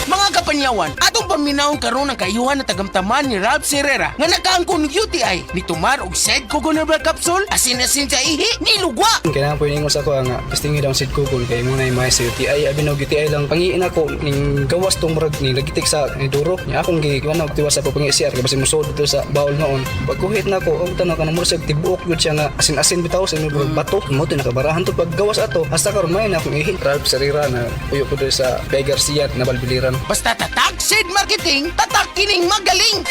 Mga kapanyawan, atong paminawon karon ang kayuhan na tagamtaman ni Ralph Serrera nga nakaangkon UTI ni tumar og side coconut capsule asin-asin sa ihi ni lugwa. Kailangan po iningos ako nga testingi daw sid kukul kay muna yung mga sa UTI abinog UTI lang pangiin ako ning gawas tong murag ni lagitik sa ni duro nya akong giwan og tiwas ako pangi-CR kay basi musod dito sa bawol noon pagkuhit na ko og tanaw kanang murag tibuok gud siya nga asin-asin bitaw sa imong bato mo to nakabarahan to paggawas ato hasta karon may na akong ihi Ralph Serrera na uyo ko dito sa Bay Garcia na Balbiliran. Basta tatak seed marketing, tatak kining magaling.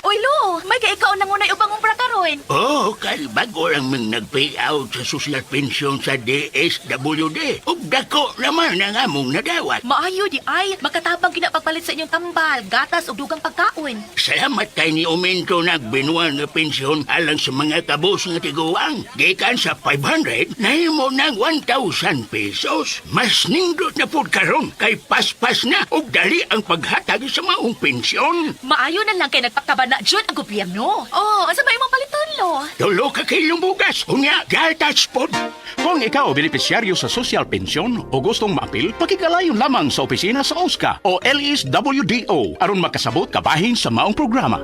Uy, Lo, may ikaw na ngunay upang umpra karon. Oh, bago lang mang nag-payout sa social pension sa DSWD. Ug dako naman ang among nadawat. Maayo di ay, makatapang kinapagpalit sa inyong tambal, gatas o dugang pagkaon. Salamat kay ni Aumento nagbinuan nga pensyon alang sa mga kabos nga tiguang. Gikan sa 500, nahimo ng 1,000 pesos. Mas nindot na pud karon kay paspas na ug dali ang paghatag sa maong pensyon. Maayo na lang kay nagpakabana dyan ang gobyerno. Oh, asa ba imong paliton, Lo? Tulo ka kilong bugas. Unya, gatas pod. Kung ikaw benepisyaryo sa social pension o gustong maapil, pakigalayon lamang sa opisina sa OSCA o LSWDO aron makasabot kabahin sa maong programa.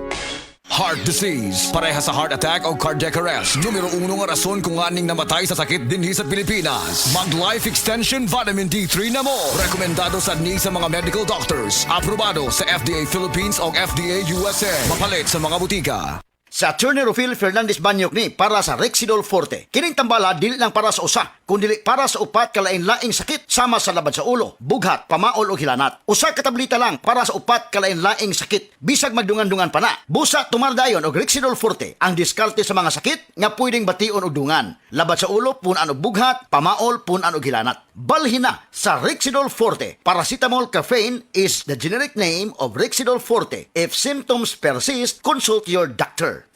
Heart disease, pareha sa heart attack o cardiac arrest. Numero 1 nga rason kung aning namatay sa sakit dinhi sa Pilipinas. Mag Life Extension Vitamin D3 na mo. Rekomendado sa ni sa mga medical doctors. Aprobado sa FDA Philippines o FDA USA. Mapalit sa mga butika. Sa Attorney Rufil Fernandez Banyok ni para sa Rexidol Forte. Kining tambala dili lang para sa usa, kundi para sa upat kalain-laing sakit sama sa labad sa ulo, bughat, pamaol o hilanat. Usa ka tableta lang para sa upat kalain-laing sakit. Bisag magdungan-dungan pa na. Busa tumardayon og Rexidol Forte ang diskarte sa mga sakit nga pwedeng bation og dungan. Labad sa ulo punan og bughat, pamaol punan og hilanat. Balhin na sa Rexidol Forte. Paracetamol caffeine is the generic name of Rexidol Forte. If symptoms persist, consult your doctor.